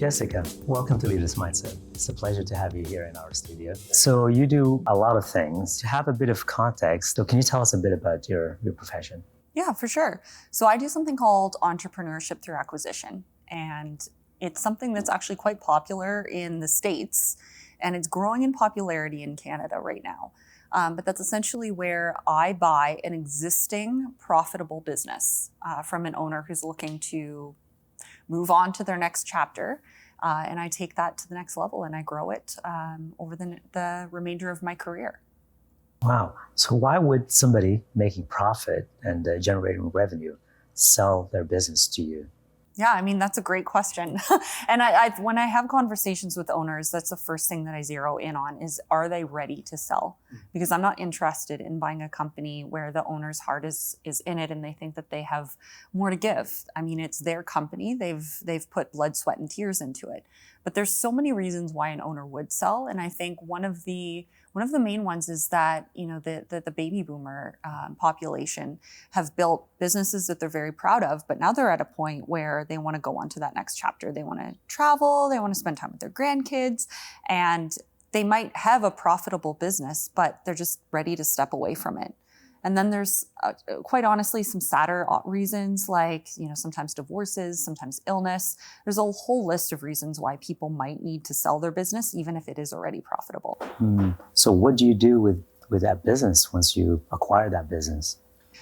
Jessica, welcome to Leaders Mindset. It's a pleasure to have you here in our studio. So you do a lot of things. To have a bit of context, so can you tell us a bit about your profession? Yeah, for sure. So I do something called entrepreneurship through acquisition. And it's something that's actually quite popular in the States, and it's growing in popularity in Canada right now. But that's essentially where I buy an existing profitable business from an owner who's looking to move on to their next chapter. And I take that to the next level and I grow it over the remainder of my career. Wow. So why would somebody making profit and generating revenue sell their business to you? Yeah, I mean, that's a great question. And when I have conversations with owners, that's the first thing that I zero in on is, are they ready to sell? Because I'm not interested in buying a company where the owner's heart is in it and they think that they have more to give. I mean, it's their company. They've put blood, sweat, and tears into it. But there's so many reasons why an owner would sell. And I think one of the main ones is that, you know, the baby boomer population have built businesses that they're very proud of, but now they're at a point where they want to go on to that next chapter. They want to travel, they want to spend time with their grandkids, and they might have a profitable business, but they're just ready to step away from it. And then there's quite honestly some sadder reasons, like, you know, sometimes divorces, sometimes illness. There's a whole list of reasons why people might need to sell their business, even if it is already profitable. So what do you do with that business once you acquire that business?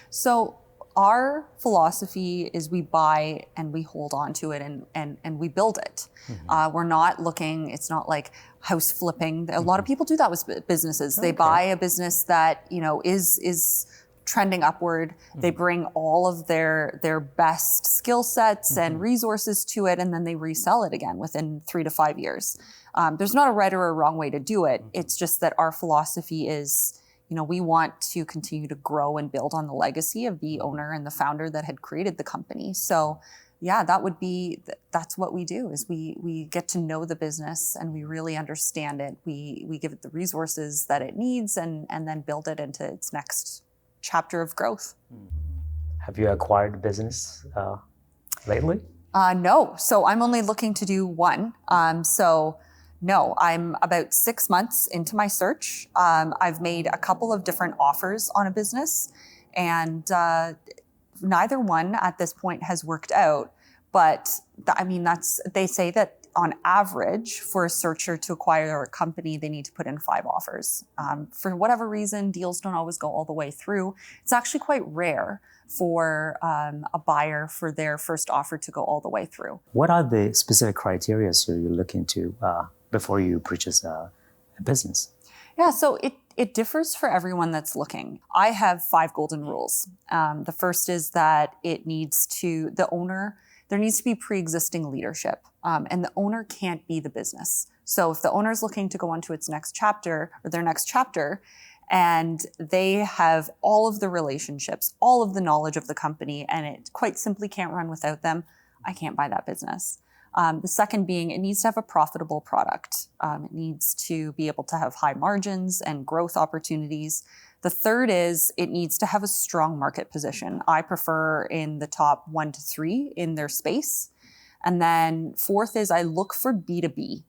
So our philosophy is we buy and we hold on to it and we build it. We're not looking, it's not like house flipping. A lot of people do that with businesses. They buy a business that, you know, is trending upward. They bring all of their best skill sets and resources to it, and then they resell it again within 3 to 5 years. There's not a right or a wrong way to do it. It's just that our philosophy is, you know, we want to continue to grow and build on the legacy of the owner and the founder that had created the company. So yeah, that's what we do, is we get to know the business and we really understand it. We give it the resources that it needs and then build it into its next chapter of growth. Have you acquired a business lately? No, so I'm only looking to do one. No, I'm about 6 months into my search. I've made a couple of different offers on a business, and neither one at this point has worked out. But they say that on average, for a searcher to acquire a company, they need to put in 5 offers. For whatever reason, deals don't always go all the way through. It's actually quite rare for a buyer for their first offer to go all the way through. What are the specific criteria so you look into before you purchase a business? Yeah, so it differs for everyone that's looking. I have 5 golden rules. The first is that there needs to be pre-existing leadership, and the owner can't be the business. So if the owner is looking to go on to its next chapter or their next chapter, and they have all of the relationships, all of the knowledge of the company, and it quite simply can't run without them, I can't buy that business. The second being, it needs to have a profitable product. It needs to be able to have high margins and growth opportunities. The third is it needs to have a strong market position. I prefer in the top 1 to 3 in their space. And then fourth is I look for B2B,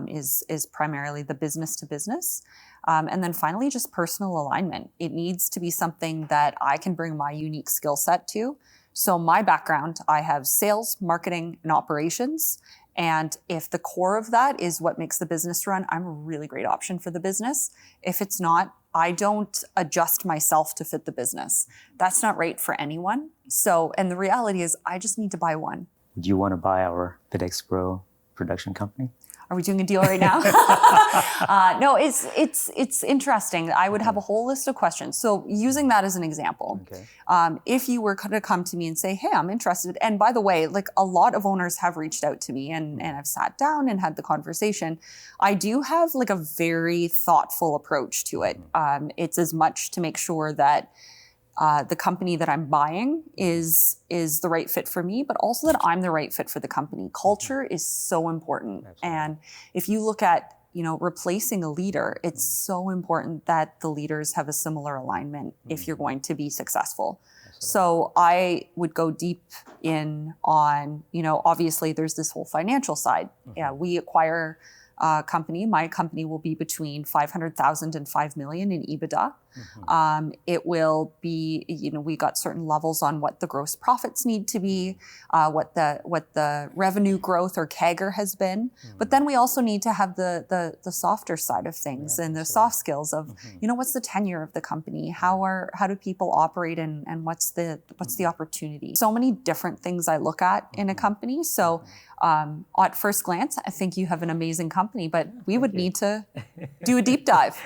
is primarily the business to business. And then finally, just personal alignment. It needs to be something that I can bring my unique skill set to. So my background, I have sales, marketing, and operations. And if the core of that is what makes the business run, I'm a really great option for the business. If it's not, I don't adjust myself to fit the business. That's not right for anyone. And the reality is I just need to buy one. Do you want to buy our FitX Grow production company? Are we doing a deal right now? No, it's interesting. I would have a whole list of questions. So using that as an example, if you were to come to me and say, hey, I'm interested. And by the way, like a lot of owners have reached out to me and I've sat down and had the conversation. I do have like a very thoughtful approach to it. It's as much to make sure that the company that I'm buying is the right fit for me, but also that I'm the right fit for the company. Culture is so important. Absolutely. And if you look at, replacing a leader, it's so important that the leaders have a similar alignment if you're going to be successful. Absolutely. So I would go deep in on, obviously there's this whole financial side. Yeah, we acquire a company. My company will be between 500,000 and 5 million in EBITDA. It will be, we got certain levels on what the gross profits need to be, what the revenue growth or CAGR has been. But then we also need to have the softer side of things and the soft skills of, what's the tenure of the company? How do people operate and what's the opportunity? So many different things I look at in a company. So at first glance, I think you have an amazing company, but we would need to do a deep dive.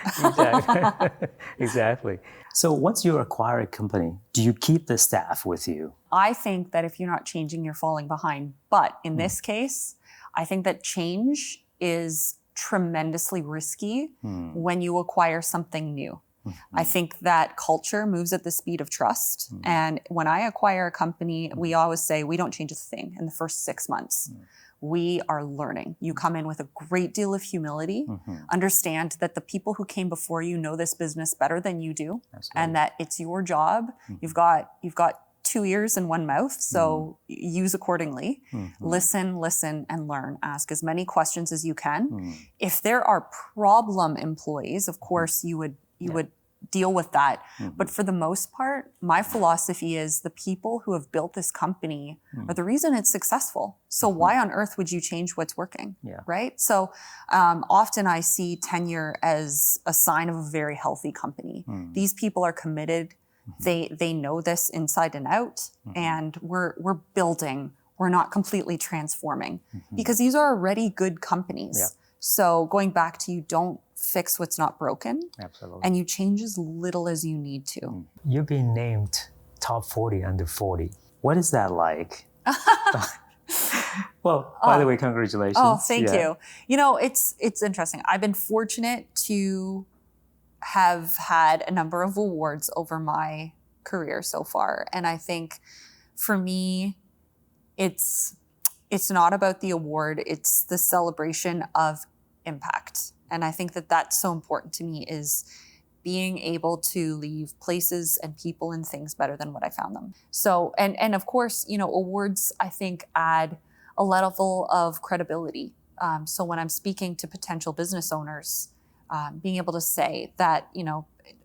Exactly. So once you acquire a company, do you keep the staff with you? I think that if you're not changing, you're falling behind. But in this case, I think that change is tremendously risky when you acquire something new. I think that culture moves at the speed of trust. And when I acquire a company, we always say we don't change a thing in the first 6 months. We are learning. You come in with a great deal of humility, understand that the people who came before you know this business better than you do, and that it's your job. You've got 2 ears and 1 mouth, so use accordingly. Listen, and learn. Ask as many questions as you can. If there are problem employees, of course you would deal with that. But for the most part, my philosophy is the people who have built this company are the reason it's successful. So why on earth would you change what's working? Right? So often I see tenure as a sign of a very healthy company. These people are committed. They know this inside and out, and we're building. We're not completely transforming because these are already good companies. So going back to you don't fix what's not broken. Absolutely. And you change as little as you need to. You're being named top 40 under 40. What is that like? Well, by the way, congratulations. Oh, thank you. It's interesting. I've been fortunate to have had a number of awards over my career so far. And I think for me, it's not about the award, it's the celebration of impact. And I think that that's so important to me, is being able to leave places and people and things better than what I found them. So, and of course, awards, I think, add a level of credibility. So when I'm speaking to potential business owners, being able to say that,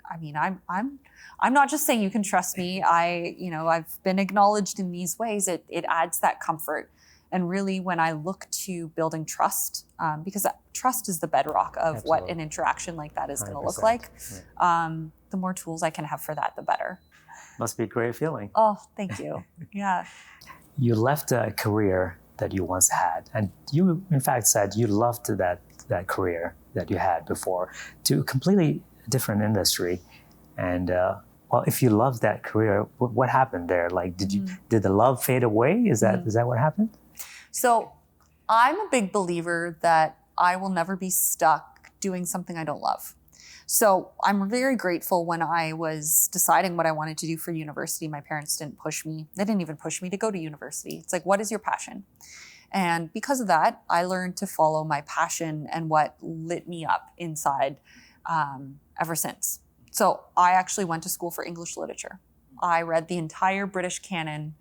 I'm not just saying you can trust me. I've been acknowledged in these ways. It adds that comfort. And really, when I look to building trust, because trust is the bedrock of what an interaction like that is going to look like, the more tools I can have for that, the better. Must be a great feeling. Oh, thank you. Yeah. You left a career that you once had, and you, in fact, said you loved that career that you had before to a completely different industry. And if you loved that career, what happened there? Like, did the love fade away? Is that what happened? So I'm a big believer that I will never be stuck doing something I don't love. So I'm very grateful when I was deciding what I wanted to do for university. My parents didn't push me. They didn't even push me to go to university. It's like, what is your passion? And because of that, I learned to follow my passion and what lit me up inside ever since. So I actually went to school for English literature. I read the entire British canon.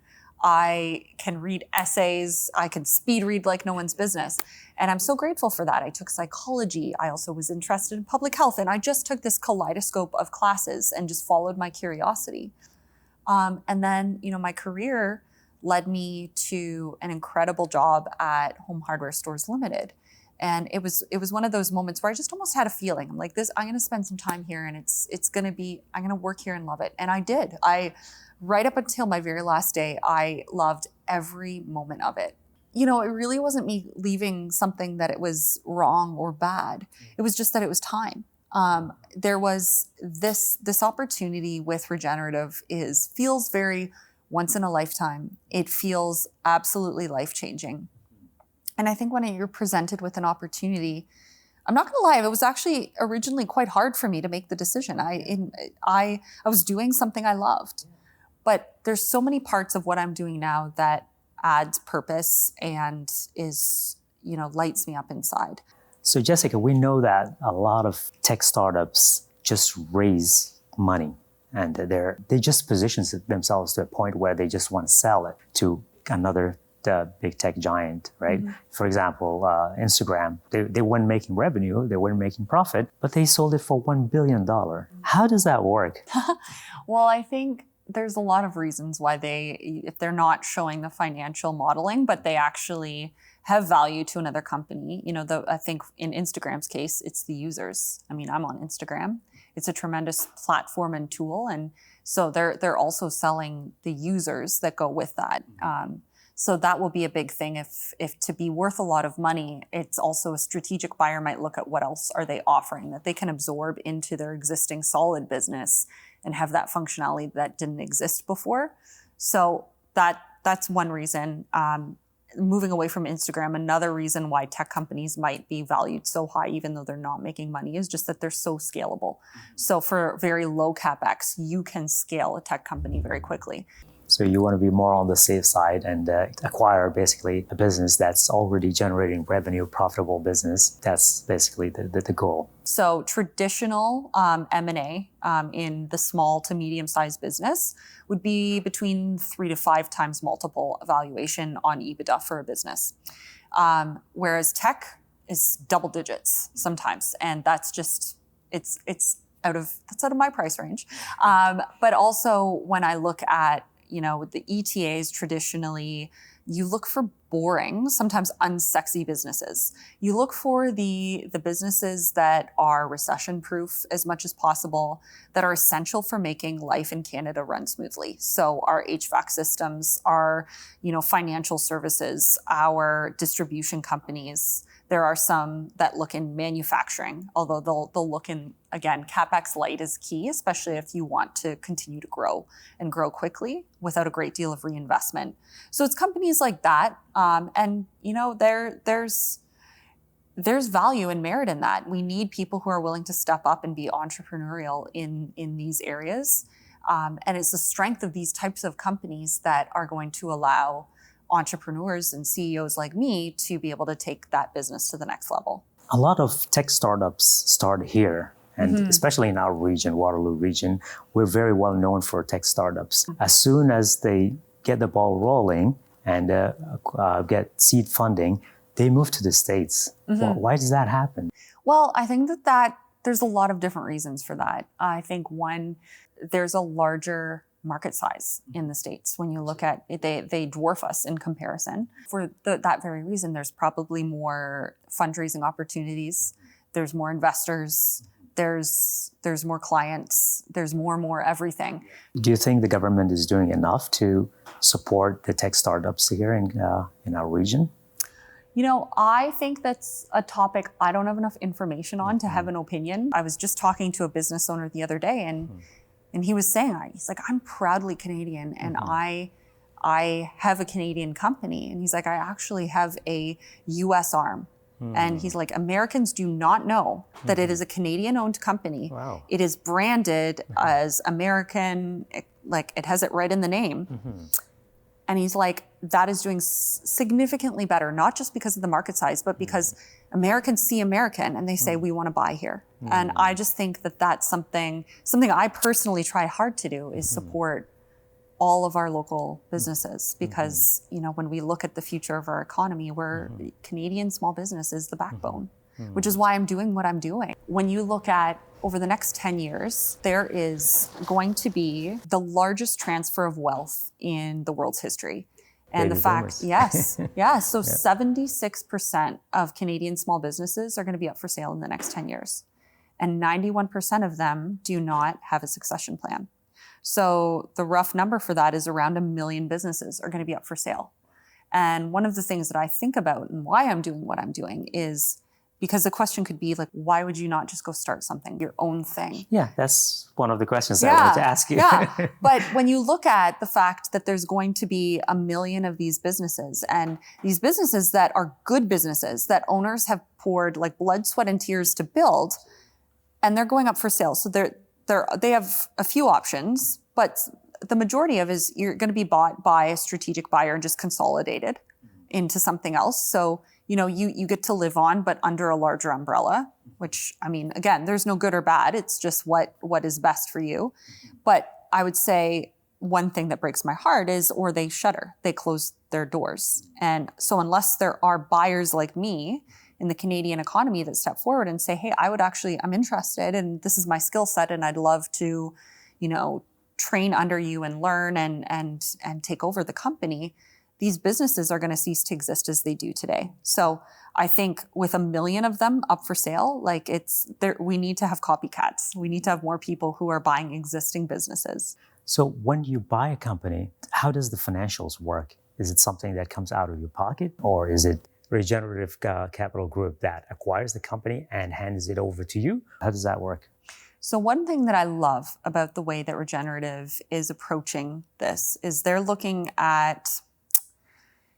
I can read essays. I can speed read like no one's business. And I'm so grateful for that. I took psychology. I also was interested in public health. And I just took this kaleidoscope of classes and just followed my curiosity. And then, my career led me to an incredible job at Home Hardware Stores Limited. And it was one of those moments where I just almost had a feeling. I'm like, I'm going to spend some time here, and I'm going to work here and love it. And I did. Right up until my very last day, I loved every moment of it. It really wasn't me leaving something that it was wrong or bad. It was just that it was time. There was this opportunity with regenerative feels very once in a lifetime. It feels absolutely life-changing. And I think when you're presented with an opportunity, I'm not going to lie, it was actually originally quite hard for me to make the decision. I was doing something I loved. But there's so many parts of what I'm doing now that adds purpose and lights me up inside. So Jessica, we know that a lot of tech startups just raise money and they just position themselves to a point where they just want to sell it to another big tech giant, right? For example, Instagram, they weren't making revenue, they weren't making profit, but they sold it for $1 billion. How does that work? Well, I think there's a lot of reasons why if they're not showing the financial modeling, but they actually have value to another company. I think in Instagram's case, it's the users. I mean, I'm on Instagram. It's a tremendous platform and tool. And so they're also selling the users that go with that. So that will be a big thing. If to be worth a lot of money, it's also a strategic buyer might look at what else are they offering that they can absorb into their existing solid business and have that functionality that didn't exist before. So that's one reason. Moving away from Instagram, another reason why tech companies might be valued so high, even though they're not making money, is just that they're so scalable. So for very low CapEx, you can scale a tech company very quickly. So you want to be more on the safe side and acquire basically a business that's already generating revenue, profitable business. That's basically the goal. So traditional M&A in the small to medium-sized business would be between 3 to 5 times multiple valuation on EBITDA for a business. Whereas tech is double digits sometimes. And that's just, it's out of my price range. But also when I look at with the ETAs, traditionally, you look for boring, sometimes unsexy businesses. You look for the businesses that are recession-proof as much as possible, that are essential for making life in Canada run smoothly. So our HVAC systems, our financial services, our distribution companies. There are some that look in manufacturing, although they'll look in, again, CapEx light is key, especially if you want to continue to grow and grow quickly without a great deal of reinvestment. So it's companies like that. And there's value and merit in that. We need people who are willing to step up and be entrepreneurial in these areas. And it's the strength of these types of companies that are going to allow entrepreneurs and CEOs like me to be able to take that business to the next level. A lot of tech startups start here, and especially in our region, Waterloo region, we're very well known for tech startups. As soon as they get the ball rolling and get seed funding, they move to the States. Well, why does that happen? Well, I think that there's a lot of different reasons for that. I think one, there's a larger market size in the States. When you look at it, they dwarf us in comparison. For that very reason, there's probably more fundraising opportunities. There's more investors. There's more clients. There's more everything. Do you think the government is doing enough to support the tech startups here in our region? I think that's a topic I don't have enough information on to have an opinion. I was just talking to a business owner the other day, and he was saying, he's like, I'm proudly Canadian, and I have a Canadian company. And he's like, I actually have a US arm. And he's like, Americans do not know that it is a Canadian-owned company. Wow. It is branded as American, it has it right in the name. And he's like, that is doing significantly better, not just because of the market size, but because Americans see American and they say, we want to buy here. And I just think that that's something I personally try hard to do is support all of our local businesses, because, when we look at the future of our economy, Canadian small business is the backbone, which is why I'm doing what I'm doing. When you look at over the next 10 years, there is going to be the largest transfer of wealth in the world's history. And Baby the fact, boomers. yes. So 76% of Canadian small businesses are going to be up for sale in the next 10 years. And 91% of them do not have a succession plan. So the rough number for that is around 1 million businesses are going to be up for sale. And one of the things that I think about and why I'm doing what I'm doing is because the question could be like, why would you not just go start something, your own thing? Yeah, that's one of the questions I wanted to ask you. But when you look at the fact that there's going to be 1 million of these businesses, and these businesses that are good businesses that owners have poured like blood, sweat, and tears to build, and they're going up for sale. So they have a few options, but the majority of is you're going to be bought by a strategic buyer and just consolidated into something else. So you get to live on, but under a larger umbrella, which, I mean, again, there's no good or bad. It's just what is best for you. But I would say one thing that breaks my heart is, or they shutter, they close their doors. And so unless there are buyers like me in the Canadian economy that step forward and say, hey, I'm interested, and this is my skill set, and I'd love to, train under you and learn and take over the company, these businesses are going to cease to exist as they do today. So I think with 1 million of them up for sale, like we need to have copycats. We need to have more people who are buying existing businesses. So when you buy a company, how does the financials work? Is it something that comes out of your pocket, or is it Regenerative Capital Group that acquires the company and hands it over to you? How does that work? So one thing that I love about the way that Regenerative is approaching this is they're looking at,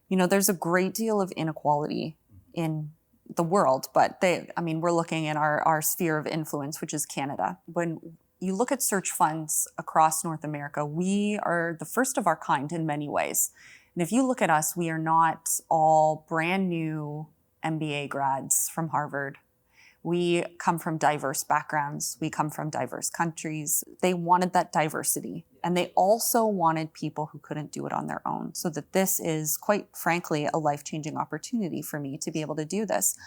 there's a great deal of inequality in the world, but we're looking in our sphere of influence, which is Canada. When you look at search funds across North America, we are the first of our kind in many ways. And if you look at us, we are not all brand new MBA grads from Harvard. We come from diverse backgrounds. We come from diverse countries. They wanted that diversity. And they also wanted people who couldn't do it on their own. So that this is, quite frankly, a life-changing opportunity for me to be able to do this.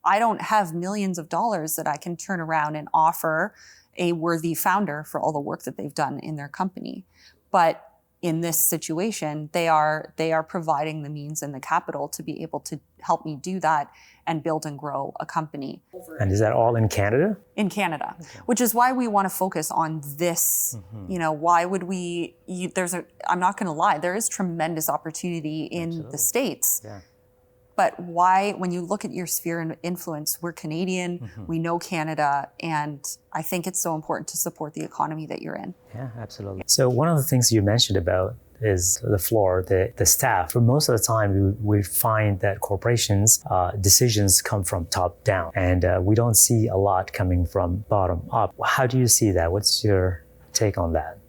I don't have millions of dollars that I can turn around and offer a worthy founder for all the work that they've done in their company. But in this situation, they are providing the means and the capital to be able to help me do that and build and grow a company. And is that all in Canada? In Canada, okay. Which is why we want to focus on this. Why would we? I'm not going to lie, there is tremendous opportunity in Absolutely. The States. Yeah. But why, when you look at your sphere of influence, we're Canadian, we know Canada, and I think it's so important to support the economy that you're in. Yeah, absolutely. So one of the things you mentioned about is the floor, the staff. For most of the time, we find that corporations, decisions come from top down, and we don't see a lot coming from bottom up. How do you see that? What's your take on that?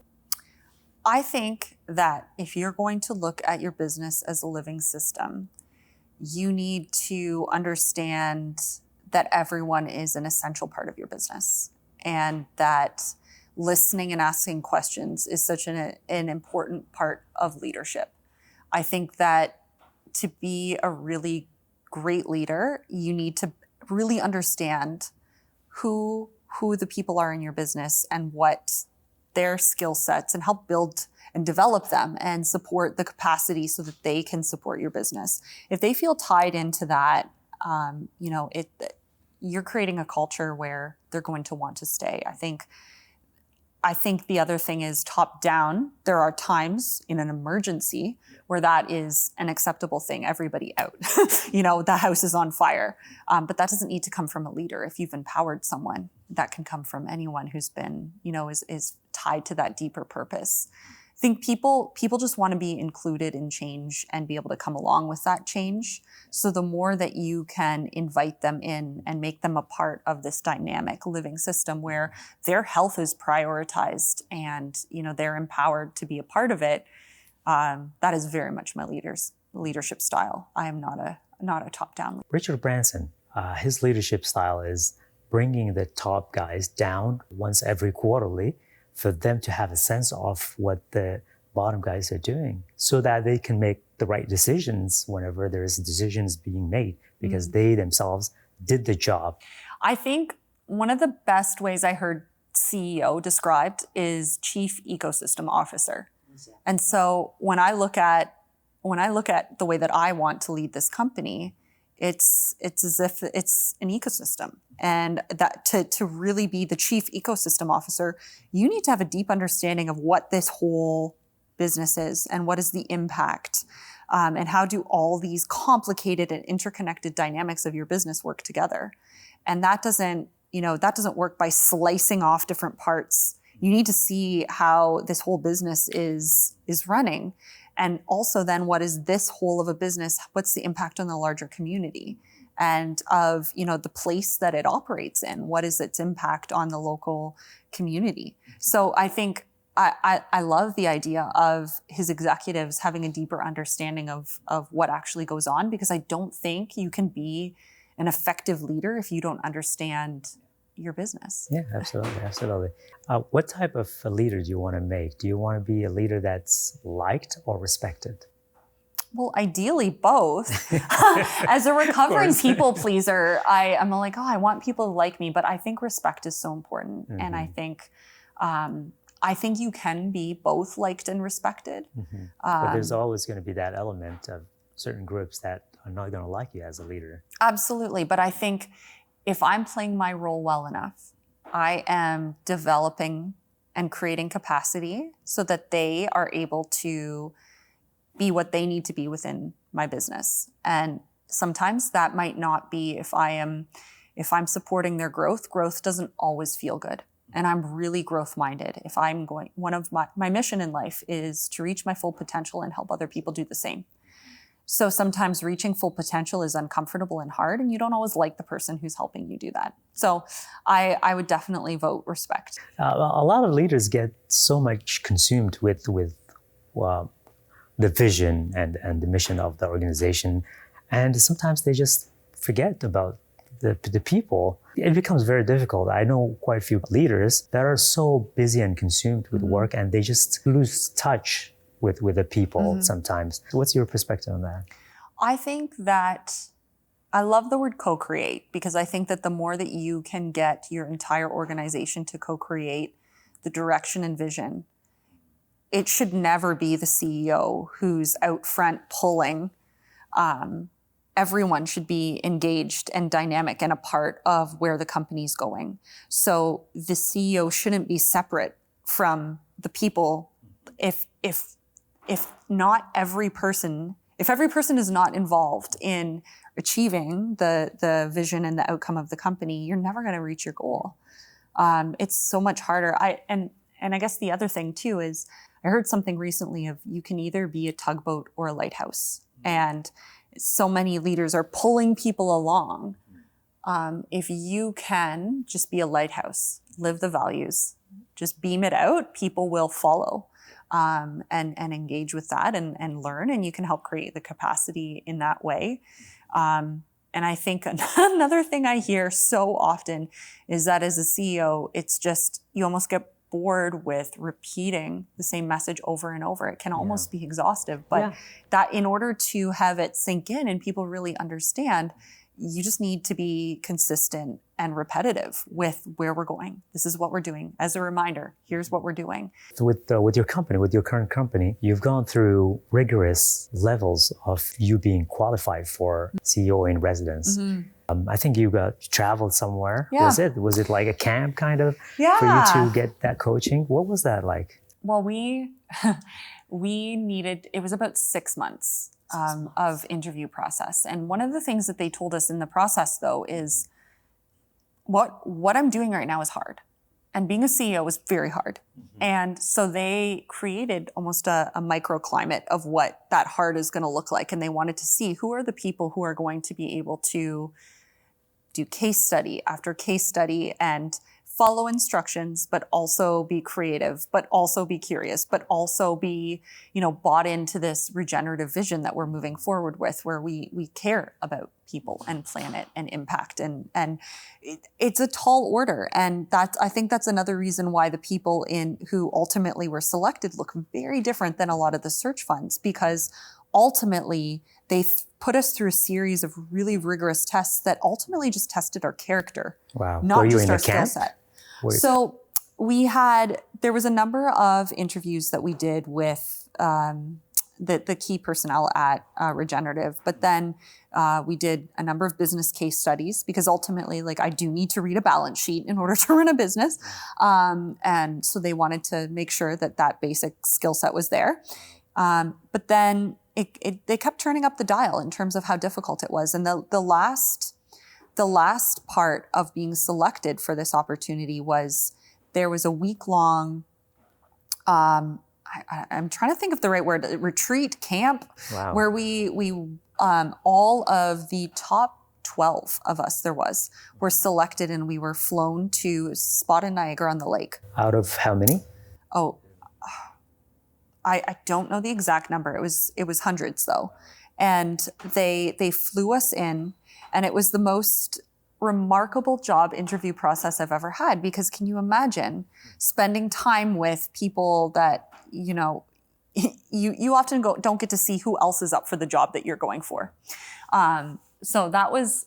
I think that if you're going to look at your business as a living system, you need to understand that everyone is an essential part of your business, and that listening and asking questions is such an important part of leadership. I think that to be a really great leader, you need to really understand who the people are in your business and what their skill sets, and help build and develop them and support the capacity so that they can support your business. If they feel tied into that, you're creating a culture where they're going to want to stay. I think the other thing is top down. There are times in an emergency where that is an acceptable thing. Everybody out, the house is on fire. But that doesn't need to come from a leader. If you've empowered someone, that can come from anyone who's been, is tied to that deeper purpose. I think people just want to be included in change and be able to come along with that change. So the more that you can invite them in and make them a part of this dynamic living system where their health is prioritized and, they're empowered to be a part of it, that is very much my leadership style. I am not a top-down leader. Richard Branson, his leadership style is bringing the top guys down once every quarterly, for them to have a sense of what the bottom guys are doing, so that they can make the right decisions whenever there's decisions being made, because they themselves did the job. I think one of the best ways I heard CEO described is Chief Ecosystem Officer. And so when I look at the way that I want to lead this company, it's as if it's an ecosystem. And that to really be the chief ecosystem officer, you need to have a deep understanding of what this whole business is and what is the impact, and how do all these complicated and interconnected dynamics of your business work together. And that doesn't work by slicing off different parts. You need to see how this whole business is running. And also then, what is this whole of a business? What's the impact on the larger community? And of, the place that it operates in? What is its impact on the local community? So I think I love the idea of his executives having a deeper understanding of what actually goes on, because I don't think you can be an effective leader if you don't understand your business. Yeah, absolutely, absolutely. What type of a leader do you want to make? Do you want to be a leader that's liked or respected? Well, ideally both. As a recovering people pleaser, I'm like, oh, I want people to like me, but I think respect is so important, and I think you can be both liked and respected. But there's always going to be that element of certain groups that are not going to like you as a leader. Absolutely, but I think if I'm playing my role well enough, I am developing and creating capacity so that they are able to be what they need to be within my business. And sometimes that might not be if I'm supporting their growth. Growth doesn't always feel good. And I'm really growth minded. If I'm going, one of my mission in life is to reach my full potential and help other people do the same. So sometimes reaching full potential is uncomfortable and hard, and you don't always like the person who's helping you do that. So I would definitely vote respect. A lot of leaders get so much consumed with the vision and the mission of the organization, and sometimes they just forget about the people. It becomes very difficult. I know quite a few leaders that are so busy and consumed with work, and they just lose touch with the people sometimes. What's your perspective on that? I think that I love the word co-create, because I think that the more that you can get your entire organization to co-create the direction and vision, it should never be the CEO who's out front pulling. Everyone should be engaged and dynamic and a part of where the company's going. So the CEO shouldn't be separate from the people. If not every person, if every person is not involved in achieving the vision and the outcome of the company, you're never going to reach your goal. It's so much harder. And I guess the other thing too is I heard something recently of you can either be a tugboat or a lighthouse. And so many leaders are pulling people along. If you can just be a lighthouse, live the values, just beam it out, people will follow and engage with that and learn, and you can help create the capacity in that way. And I think another thing I hear so often is that as a CEO, it's just, you almost get bored with repeating the same message over and over. It can almost be exhaustive, but that in order to have it sink in and people really understand, you just need to be consistent and repetitive with where we're going. This is what we're doing. As a reminder, here's what we're doing. So with your company, with your current company, you've gone through rigorous levels of you being qualified for CEO in residence. I think you traveled somewhere. Yeah. Was it like a camp kind of for you to get that coaching? What was that like? Well, we needed, it was about 6 months of interview process. And one of the things that they told us in the process, though, is what I'm doing right now is hard. And being a CEO is very hard. And so they created almost a microclimate of what that hard is going to look like. And they wanted to see who are the people who are going to be able to do case study after case study and follow instructions, but also be creative, but also be curious, but also be, bought into this regenerative vision that we're moving forward with, where we care about people and planet and impact. And it's a tall order. And I think that's another reason why the people who ultimately were selected look very different than a lot of the search funds, because ultimately they put us through a series of really rigorous tests that ultimately just tested our character. Wow. Not just our skill set. So there was a number of interviews that we did with the key personnel at Regenerative, but then we did a number of business case studies, because ultimately, I do need to read a balance sheet in order to run a business. And so they wanted to make sure that basic skill set was there. But then they kept turning up the dial in terms of how difficult it was. And the last part of being selected for this opportunity was there was a week-long, I'm trying to think of the right word, retreat camp, where we all of the top 12 of us were selected, and we were flown to a spot in Niagara on the lake. Out of how many? Oh, I don't know the exact number. It was hundreds though. And they flew us in, and it was the most remarkable job interview process I've ever had, because can you imagine spending time with people that, you know, you often don't get to see who else is up for the job that you're going for. So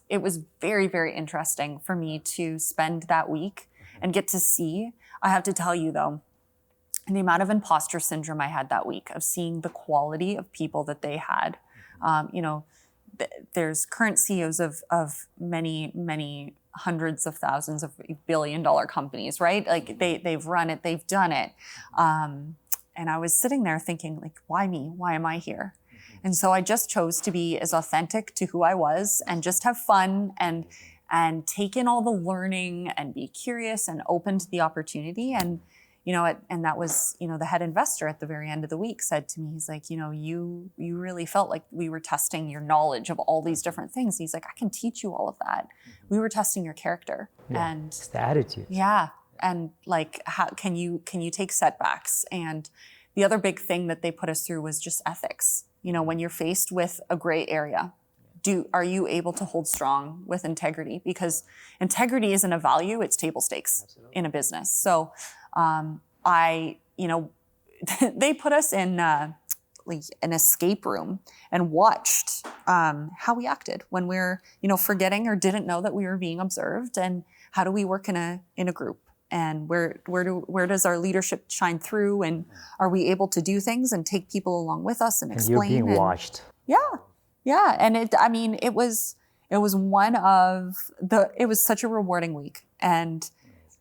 it was very, very interesting for me to spend that week and get to see. I have to tell you though, the amount of imposter syndrome I had that week of seeing the quality of people that they had. You know, there's current CEOs of many hundreds of thousands of billion-dollar companies, right? Like they've run it, they've done it. And I was sitting there thinking, like, why me? Why am I here? And so I just chose to be as authentic to who I was and just have fun and take in all the learning and be curious and open to the opportunity. And, you know, and that was, you know, the head investor at the very end of the week said to me, he's like, you know, you really felt like we were testing your knowledge of all these different things. He's like, I can teach you all of that. We were testing your character. Yeah, and it's the attitude. Yeah. And like, how can you take setbacks? And the other big thing that they put us through was just ethics. You know, when you're faced with a gray area, are you able to hold strong with integrity? Because integrity isn't a value, it's table stakes in a business. So you know, they put us in like an escape room and watched how we acted when we're, you know, forgetting or didn't know that we were being observed, and how do we work in a group, and where does our leadership shine through, and are we able to do things and take people along with us and explain? And you're being watched. Yeah, and it was such a rewarding week, and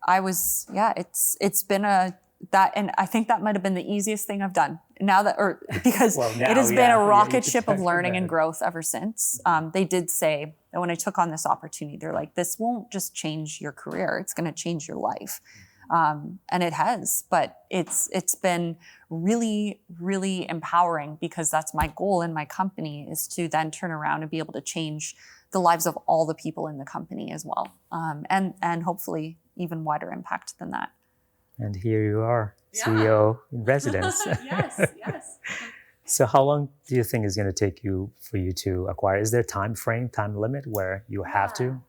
it's been and I think that might have been the easiest thing I've done because it has been a rocket ship of learning and growth ever since. They did say that when I took on this opportunity, they're like, this won't just change your career, it's going to change your life. And it has, but it's been really, really empowering, because that's my goal in my company, is to then turn around and be able to change the lives of all the people in the company as well. And hopefully even wider impact than that. And here you are, CEO in residence. Yes. So how long do you think is going to take for you to acquire? Is there time limit where you have to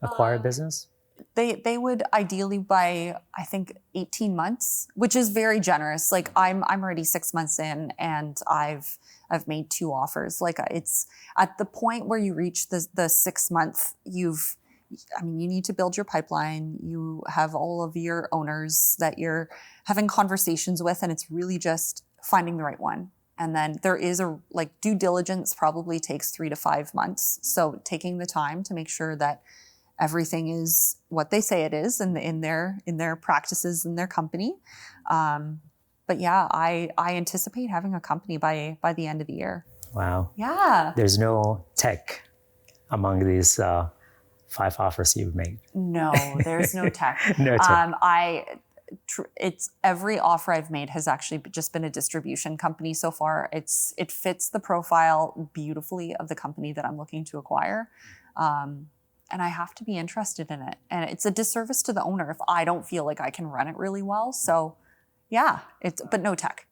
acquire a business? They would ideally by, I think, 18 months, which is very generous. Like I'm already 6 months in, and I've made 2 offers. Like it's at the point where you reach the 6 month, you need to build your pipeline. You have all of your owners that you're having conversations with, and it's really just finding the right one. And then there is due diligence probably takes 3 to 5 months. So taking the time to make sure that everything is what they say it is in their practices in their company. But yeah, I anticipate having a company by the end of the year. Wow. Yeah. There's no tech among these 5 offers you've made. No, there's no tech. No tech. It's every offer I've made has actually just been a distribution company so far. It fits the profile beautifully of the company that I'm looking to acquire. And I have to be interested in it. And it's a disservice to the owner if I don't feel like I can run it really well. So yeah, but no tech.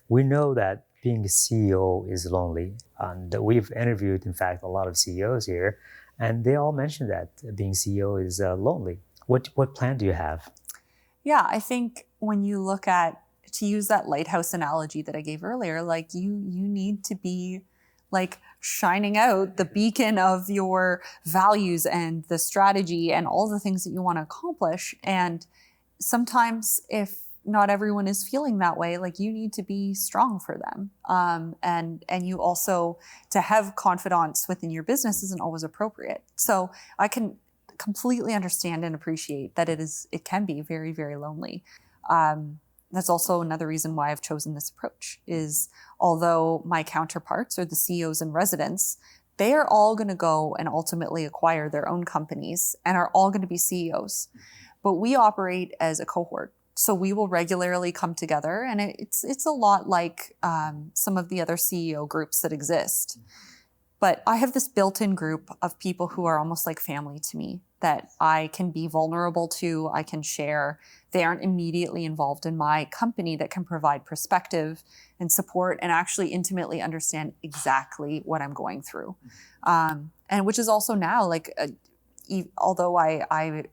We know that being a CEO is lonely. And we've interviewed, in fact, a lot of CEOs here, and they all mentioned that being CEO is lonely. What plan do you have? Yeah, I think when you look at, to use that lighthouse analogy that I gave earlier, like you need to be like shining out the beacon of your values and the strategy and all the things that you want to accomplish. And sometimes if not everyone is feeling that way, like you need to be strong for them. And you also, to have confidence within your business isn't always appropriate. So I can completely understand and appreciate that it can be very, very lonely. That's also another reason why I've chosen this approach, is although my counterparts are the CEOs in residence, they are all going to go and ultimately acquire their own companies and are all going to be CEOs. But we operate as a cohort. So we will regularly come together, and it's a lot like some of the other CEO groups that exist. But I have this built-in group of people who are almost like family to me. that I can be vulnerable to, I can share. They aren't immediately involved in my company that can provide perspective and support and actually intimately understand exactly what I'm going through. And which is also now like, although I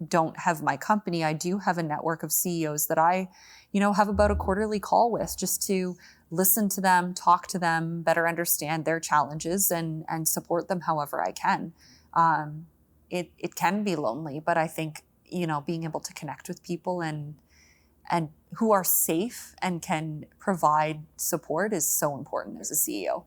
don't have my company, I do have a network of CEOs that I, have about a quarterly call with just to listen to them, talk to them, better understand their challenges and support them however I can. It can be lonely, but I think, being able to connect with people and who are safe and can provide support is so important as a CEO.